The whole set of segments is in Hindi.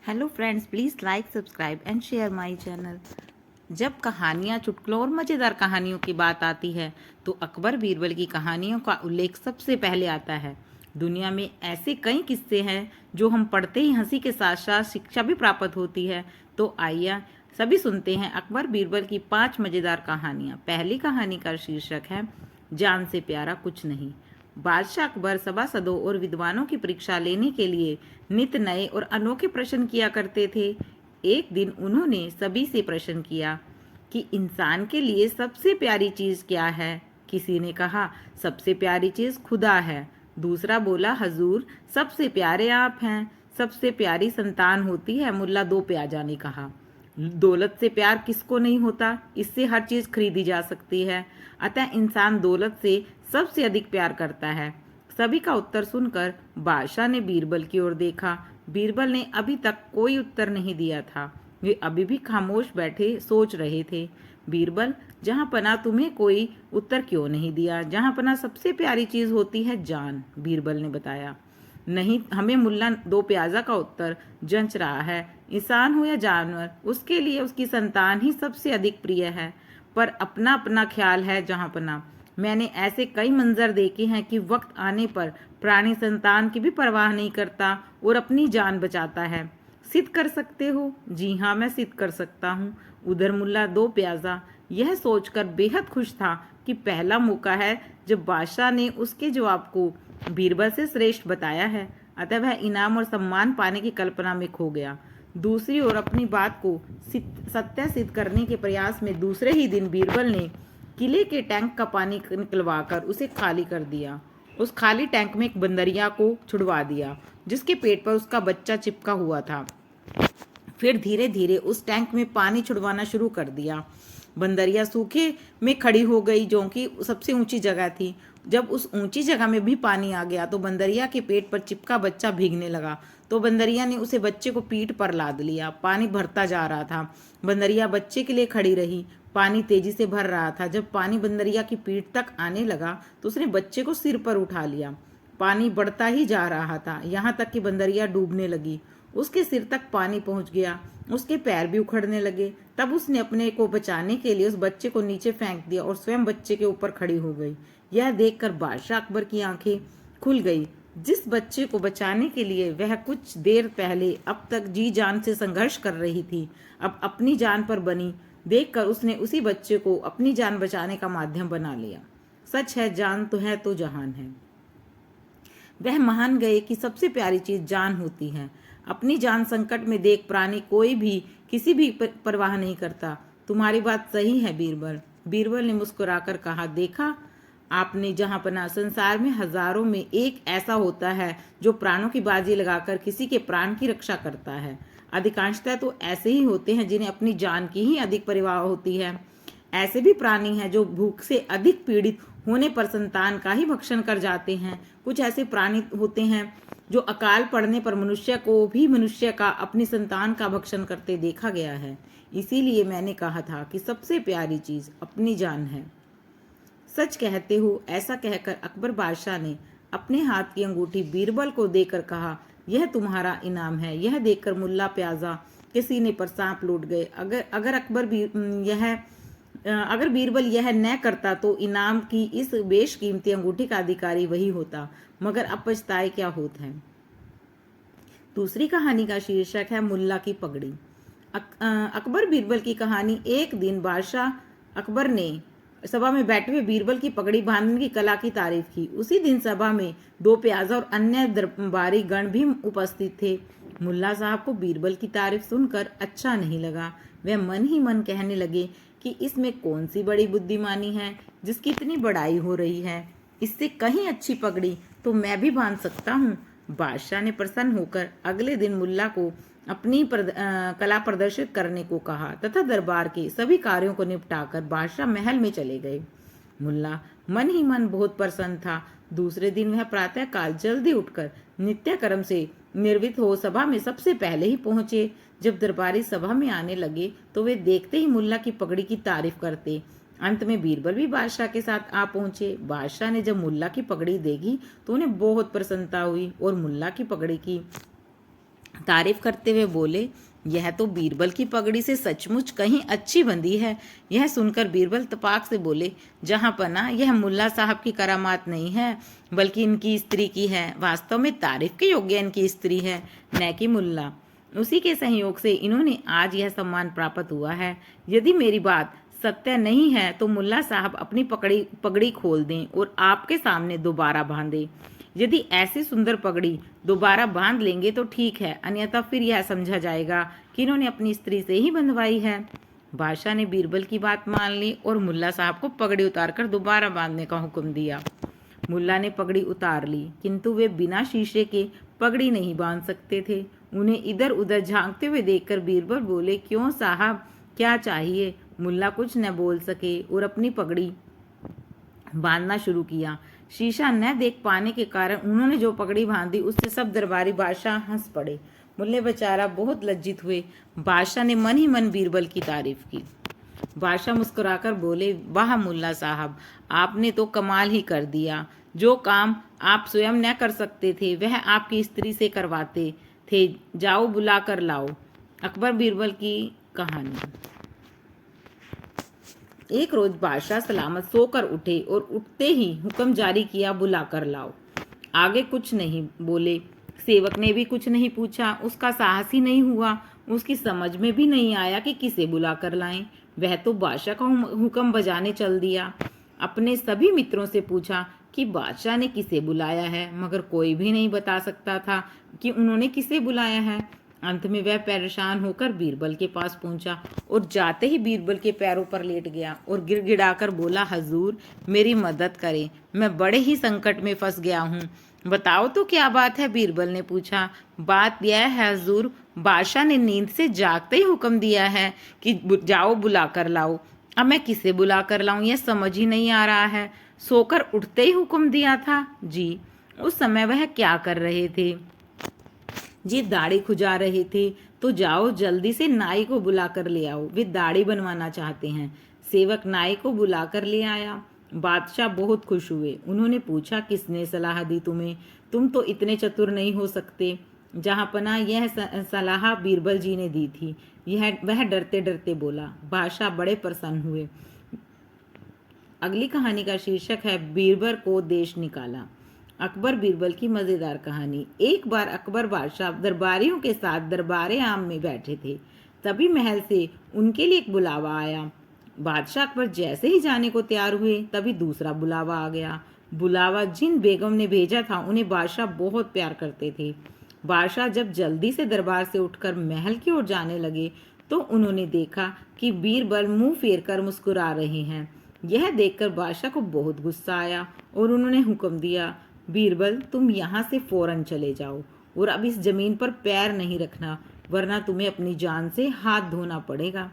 Hello friends, please like subscribe and share my channel. जब कहानियाँ, चुटकुलों और मज़ेदार कहानियों की बात आती है तो अकबर बीरबल की कहानियों का उल्लेख सबसे पहले आता है। दुनिया में ऐसे कई किस्से हैं जो हम पढ़ते ही हंसी के साथ साथ शिक्षा भी प्राप्त होती है। तो आइए सभी सुनते हैं अकबर बीरबल की 5 मज़ेदार कहानियाँ। पहली कहानी का शीर्षक है जान से प्यारा कुछ नहीं। बादशाह अकबर सभासदों और विद्वानों की परीक्षा लेने के लिए नित नए और अनोखे प्रश्न किया करते थे। एक दिन उन्होंने सभी से प्रश्न किया कि इंसान के लिए सबसे प्यारी चीज़ क्या है। किसी ने कहा सबसे प्यारी चीज़ खुदा है। दूसरा बोला हजूर सबसे प्यारे आप हैं। सबसे प्यारी संतान होती है, मुल्ला दो प्याजा ने कहा। दौलत से प्यार किसको नहीं होता, इससे हर चीज़ खरीदी जा सकती है। अतः इंसान दौलत से सबसे अधिक प्यार करता है। सभी का उत्तर सुनकर बादशाह ने बीरबल की ओर देखा। बीरबल ने अभी तक कोई उत्तर नहीं दिया था। वे अभी भी खामोश बैठे सोच रहे थे। बीरबल, जहाँ पना तुम्हें कोई उत्तर क्यों नहीं दिया? जहाँ पना सबसे प्यारी चीज़ होती है जान, बीरबल ने बताया। नहीं, हमें मुल्ला दो प्याजा का उत्तर जंच रहा है। इंसान हो या जानवर, उसके लिए उसकी संतान ही सबसे अधिक प्रिय है। पर अपना अपना ख्याल है जहाँ पना। मैंने ऐसे कई मंजर देखे हैं कि वक्त आने पर प्राणी संतान की भी परवाह नहीं करता और अपनी जान बचाता है। सिद्ध कर सकते हो? जी हाँ, मैं सिद्ध कर सकता हूँ। उधर मुल्ला दो प्याजा यह सोचकर बेहद खुश था कि पहला मौका है जब बादशाह ने उसके जवाब को बीरबल से श्रेष्ठ बताया है। अतः वह इनाम और सम्मान पाने की कल्पना में खो गया। दूसरी ओर अपनी बात को सत्य सिद्ध करने के प्रयास में दूसरे ही दिन बीरबल ने किले के टैंक का पानी निकलवाकर उसे खाली कर दिया। उस खाली टैंक में एक बंदरिया को छुड़वा दिया जिसके पेट पर उसका बच्चा चिपका हुआ था। फिर धीरे धीरे उस टैंक में पानी छुड़वाना शुरू कर दिया। बंदरिया सूखे में खड़ी हो गई जो कि सबसे ऊंची जगह थी। जब उस ऊंची जगह में भी पानी आ गया तो बंदरिया के पेट पर चिपका बच्चा भीगने लगा। तो बंदरिया ने उसे बच्चे को पीठ पर लाद लिया। पानी भरता जा रहा था। बंदरिया बच्चे के लिए खड़ी रही। पानी तेजी से भर रहा था। जब पानी बंदरिया की पीठ तक आने लगा तो उसने बच्चे को सिर पर उठा लिया। पानी बढ़ता ही जा रहा था, यहाँ तक कि बंदरिया डूबने लगी। उसके सिर तक पानी पहुंच गया। उसके पैर भी उखड़ने लगे। तब उसने अपने को बचाने के लिए उस बच्चे को नीचे फेंक दिया और स्वयं बच्चे के ऊपर खड़ी हो गई। यह देखकर बादशाह अकबर की आंखें खुल गई। जिस बच्चे को बचाने के लिए वह कुछ देर पहले अब तक जी जान से संघर्ष कर रही थी, अब अपनी जान पर बनी देखकर उसने उसी बच्चे को अपनी जान बचाने का माध्यम बना लिया। सच है, जान तो है तो जहान है। वह मान गए कि सबसे प्यारी चीज जान होती है। अपनी जान संकट में देख प्राणी कोई भी किसी भी परवाह नहीं करता। तुम्हारी बात सही है बीरबल। बीरबल ने मुस्कुराकर कहा, देखा आपने जहां पना, संसार में हजारों में एक ऐसा होता है जो प्राणों की बाजी लगाकर किसी के प्राण की रक्षा करता है। अधिकांशतः तो ऐसे ही होते हैं जिन्हें अपनी जान की ही अधिक परवाह होती है। ऐसे भी प्राणी हैं जो भूख से अधिक पीड़ित होने पर संतान का ही भक्षण कर जाते हैं। कुछ ऐसे प्राणी होते हैं जो अकाल पड़ने पर मनुष्य को भी मनुष्य का अपनी संतान का भक्षण करते देखा गया है। इसीलिए मैंने कहा था कि सबसे प्यारी चीज अपनी जान है। सच कहते हो, ऐसा कहकर अकबर बादशाह ने अपने हाथ की अंगूठी बीरबल को देकर कहा, यह तुम्हारा इनाम है। यह देखकर मुल्ला प्याजा के सीने पर सांप लौट गए। अगर बीरबल यह न करता तो इनाम की इस बेशकीमती अंगूठी का अधिकारी वही होता, मगर अब पछताए क्या होता है। दूसरी कहानी का शीर्षक है मुल्ला की पगड़ी। अकबर बीरबल की कहानी। एक दिन बादशाह अकबर ने सभा में बैठे हुए बीरबल की पगड़ी बांधने की कला की तारीफ की। उसी दिन सभा में दो प्याजा और अन्य दरबारी गण भी उपस्थित थे। मुल्ला साहब को बीरबल की तारीफ सुनकर अच्छा नहीं लगा। वह मन ही मन कहने लगे कि इसमें कौन सी बड़ी बुद्धिमानी है जिसकी इतनी बड़ाई हो रही है। इससे कहीं अच्छी पगड़ी तो मैं भी बांध सकता हूँ। बादशाह ने प्रसन्न होकर अगले दिन मुल्ला को अपनी कला प्रदर्शित करने को कहा तथा दरबार के सभी कार्यों को निपटाकर बादशाह महल में चले गए। मुल्ला मन ही मन बहुत प्रसन्न था। दूसरे दिन वह प्रातः काल जल्दी उठकर नित्य कर्म से निर्वित हो सभा में सबसे पहले ही पहुंचे। जब दरबारी सभा में आने लगे तो वे देखते ही मुल्ला की पगड़ी की तारीफ करते। अंत में बीरबल भी बादशाह के साथ आ पहुंचे। बादशाह ने जब मुल्ला की पगड़ी देखी तो उन्हें बहुत प्रसन्नता हुई और मुल्ला की पगड़ी की तारीफ करते हुए बोले, यह तो बीरबल की पगड़ी से सचमुच कहीं अच्छी बंधी है। यह सुनकर बीरबल तपाक से बोले, जहां पना यह मुल्ला साहब की करामात नहीं है, बल्कि इनकी स्त्री की है। वास्तव में तारीफ के योग्य इनकी स्त्री है, न कि मुल्ला। उसी के सहयोग से इन्होंने आज यह सम्मान प्राप्त हुआ है। यदि मेरी बात सत्य नहीं है तो मुल्ला साहब अपनी पगड़ी खोल दें और आपके सामने दोबारा बांधें। यदि ऐसी सुंदर पगड़ी दोबारा बांध लेंगे तो ठीक है, अन्यथा फिर यह समझा जाएगा कि इन्होंने अपनी स्त्री से ही बंधवाई है। बादशाह ने बीरबल की बात मान ली और मुल्ला साहब को पगड़ी उतारकर दोबारा बांधने का हुक्म दिया। मुल्ला ने पगड़ी उतार ली, किंतु वे बिना शीशे के पगड़ी नहीं बांध सकते थे। उन्हें इधर उधर झांकते हुए देखकर बीरबल बोले, क्यों साहब, क्या चाहिए? मुल्ला कुछ न बोल सके और अपनी पगड़ी बांधना शुरू किया। शीशा न देख पाने के कारण उन्होंने जो पगड़ी बांधी उससे सब दरबारी बादशाह हंस पड़े। मुल्ले बेचारा बहुत लज्जित हुए। बादशाह ने मन ही मन बीरबल की तारीफ की। बादशाह मुस्कुराकर बोले, वाह मुल्ला साहब, आपने तो कमाल ही कर दिया। जो काम आप स्वयं न कर सकते थे वह आपकी स्त्री से करवाते थे। जाओ बुला कर लाओ। अकबर बीरबल की कहानी। एक रोज बादशाह सलामत सोकर उठे और उठते ही हुक्म जारी किया, बुला कर लाओ। आगे कुछ नहीं बोले। सेवक ने भी कुछ नहीं पूछा। उसका साहस ही नहीं हुआ। उसकी समझ में भी नहीं आया कि किसे बुला कर लाएं। वह तो बादशाह का हुक्म बजाने चल दिया। अपने सभी मित्रों से पूछा कि बादशाह ने किसे बुलाया है, मगर कोई भी नहीं बता सकता था कि उन्होंने किसे बुलाया है। अंत में वह परेशान होकर बीरबल के पास पहुंचा और जाते ही बीरबल के पैरों पर लेट गया और गिड़गिड़ाकर बोला, हजूर मेरी मदद करें, मैं बड़े ही संकट में फंस गया हूँ। बताओ तो क्या बात है? बीरबल ने पूछा। बात यह है हजूर, बादशाह ने नींद से जागते ही हुक्म दिया है कि जाओ बुला कर लाओ। अब मैं किसे बुला कर लाऊं, यह समझ ही नहीं आ रहा है। सोकर उठते ही हुक्म दिया था? जी। उस समय वह क्या कर रहे थे? जी, दाढ़ी खुजा रहे थे। तो जाओ जल्दी से नाई को बुला कर ले आओ, वे दाढ़ी बनवाना चाहते हैं। सेवक नाई को बुला कर ले आया। बादशाह बहुत खुश हुए। उन्होंने पूछा, किसने सलाह दी तुम्हें? तुम तो इतने चतुर नहीं हो सकते। जहाँ पना यह सलाह बीरबल जी ने दी थी। वह डरते डरते बोला। बादशाह बड़े प्रसन्न हुए। अगली कहानी का शीर्षक है, बीरबल को देश निकाला। अकबर बीरबल की मजेदार कहानी। एक बार अकबर बादशाह दरबारियों के साथ दरबारे आम में बैठे थे। तभी महल से उनके लिए एक बुलावा आया। बादशाह अकबर जैसे ही जाने को तैयार हुए तभी दूसरा बुलावा आ गया। बुलावा जिन बेगम ने भेजा था उन्हें बादशाह बहुत प्यार करते थे। बादशाह जब जल्दी से दरबार से उठकर महल की ओर जाने लगे तो उन्होंने देखा कि बीरबल मुंह फेर कर मुस्कुरा रहे हैं। यह देखकर बादशाह को बहुत गुस्सा आया और उन्होंने हुक्म दिया, बीरबल तुम यहाँ से फौरन चले जाओ और अब इस जमीन पर पैर नहीं रखना, वरना तुम्हें अपनी जान से हाथ धोना पड़ेगा।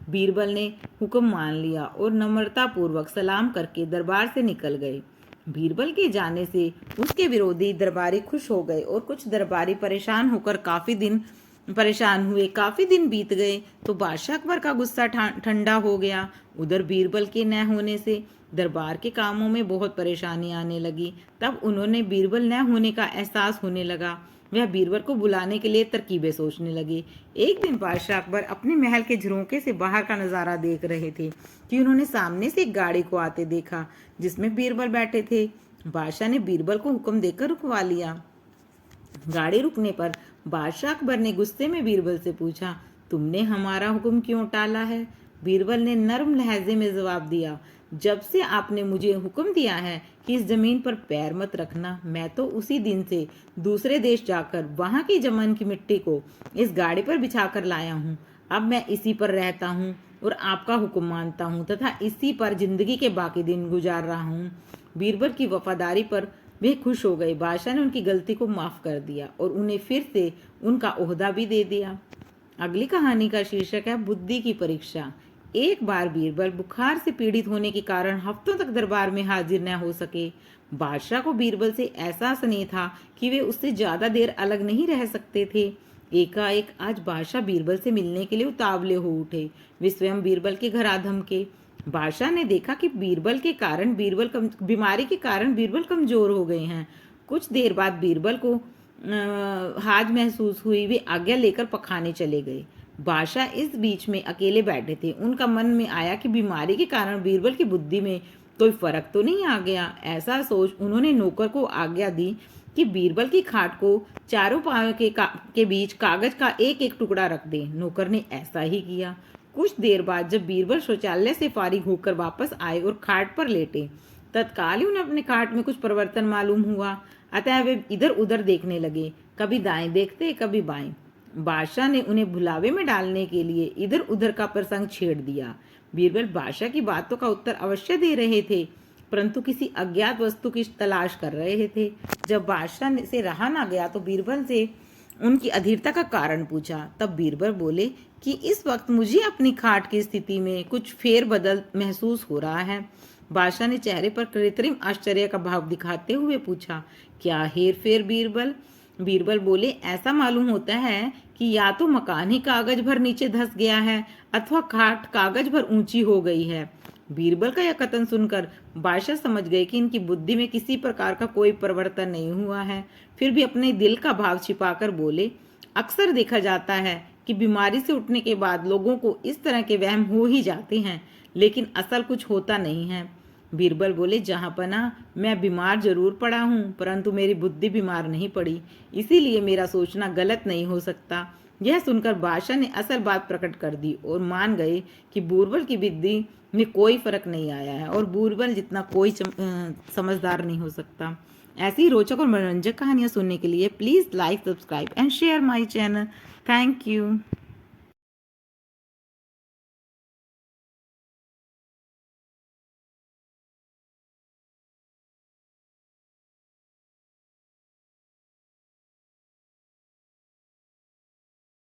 बीरबल ने हुक्म मान लिया और नम्रतापूर्वक सलाम करके दरबार से निकल गए। बीरबल के जाने से उसके विरोधी दरबारी खुश हो गए और कुछ दरबारी परेशान होकर काफी दिन बीत गए तो बादशाह अकबर का गुस्सा ठंडा हो गया। उधर बीरबल के न होने से दरबार के कामों में बहुत परेशानी आने लगी। तब उन्होंने बीरबल न होने का एहसास होने लगा। वह बीरबल को बुलाने के लिए तरकीबें सोचने लगे। एक दिन बादशाह अकबर अपने महल के झरोखे से बाहर का नज़ारा देख रहे थे कि उन्होंने सामने से एक गाड़ी को आते देखा जिसमें बीरबल बैठे थे। बादशाह ने बीरबल को हुक्म देकर रुकवा लिया। गाड़ी रुकने पर बादशाह अकबर ने गुस्से में बीरबल से पूछा, तुमने हमारा हुक्म क्यों टाला है? बीरबल ने नर्म लहजे में जवाब दिया, जब से आपने मुझे हुक्म दिया है कि इस जमीन पर पैर मत रखना, मैं तो उसी दिन से दूसरे देश जाकर वहां की जमीन की मिट्टी को इस गाड़ी पर बिछाकर लाया हूँ। अब मैं इसी पर रहता हूँ और आपका हुक्म मानता हूँ तथा इसी पर जिंदगी के बाकी दिन गुजार रहा हूँ। बीरबल की वफादारी पर वे खुश हो गए। बादशाह ने उनकी गलती को माफ कर दिया और उन्हें फिर से उनका ओहदा भी दे दिया। अगली कहानी का शीर्षक है, बुद्धि की परीक्षा। एक बार बीरबल बुखार से पीड़ित होने के कारण हफ्तों तक दरबार में हाजिर न हो सके। बादशाह को बीरबल से ऐसा स्नेह था कि वे उससे ज्यादा देर अलग नहीं रह सकते थे। एकाएक आज बादशाह बीरबल से मिलने के लिए उतावले हो उठे। वे स्वयं बीरबल के घर आ धमके। बादशाह ने देखा कि बीमारी के कारण बीरबल कमजोर हो गए हैं। कुछ देर बाद बीरबल को हाज महसूस हुई, वे आज्ञा लेकर पखाने चले गए। बादशाह इस बीच में अकेले बैठे थे। उनका मन में आया कि बीमारी के कारण बीरबल की बुद्धि में कोई फर्क तो नहीं आ गया। ऐसा सोच उन्होंने नौकर को आज्ञा दी कि बीरबल की खाट को चारों पांव के बीच कागज का एक एक टुकड़ा रख दे। नौकर ने ऐसा ही किया। कुछ देर बाद जब बीरबल शौचालय से फारिग होकर वापस आए और खाट पर लेटे, तत्काल ही उन्हें अपने खाट में कुछ परिवर्तन मालूम हुआ। अतः वे इधर उधर देखने लगे, कभी दाएं देखते कभी बाएं। बादशाह ने उन्हें भुलावे में डालने के लिए इधर उधर का प्रसंग छेड़ दिया। बीरबल बादशाह की बातों का उत्तर अवश्य दे रहे थे, परंतु किसी अज्ञात वस्तु की तलाश कर रहे थे। जब बादशाह से रहा ना गया तो बीरबल से उनकी अधीरता का कारण पूछा। तब बीरबल बोले कि इस वक्त मुझे अपनी खाट की स्थिति में कुछ फेरबदल महसूस हो रहा है। बादशाह ने चेहरे पर कृत्रिम आश्चर्य का भाव दिखाते हुए पूछा, क्या हेर फेर बीरबल? बीरबल बोले, ऐसा मालूम होता है कि या तो मकान ही कागज भर नीचे धंस गया है अथवा खाट कागज भर ऊंची हो गई है। बीरबल का यह कथन सुनकर बादशाह समझ गए कि इनकी बुद्धि में किसी प्रकार का कोई परिवर्तन नहीं हुआ है। फिर भी अपने दिल का भाव छिपाकर बोले, अक्सर देखा जाता है कि बीमारी से उठने के बाद लोगों को इस तरह के वहम हो ही जाते हैं, लेकिन असल कुछ होता नहीं है। बीरबल बोले, जहाँ पना मैं बीमार जरूर पड़ा हूँ, परंतु मेरी बुद्धि बीमार नहीं पड़ी, इसीलिए मेरा सोचना गलत नहीं हो सकता। यह सुनकर बादशाह ने असल बात प्रकट कर दी और मान गए कि बीरबल की बुद्धि में कोई फर्क नहीं आया है और बीरबल जितना कोई समझदार नहीं हो सकता। ऐसी ही रोचक और मनोरंजक कहानियाँ सुनने के लिए please like, subscribe and share my channel. Thank you.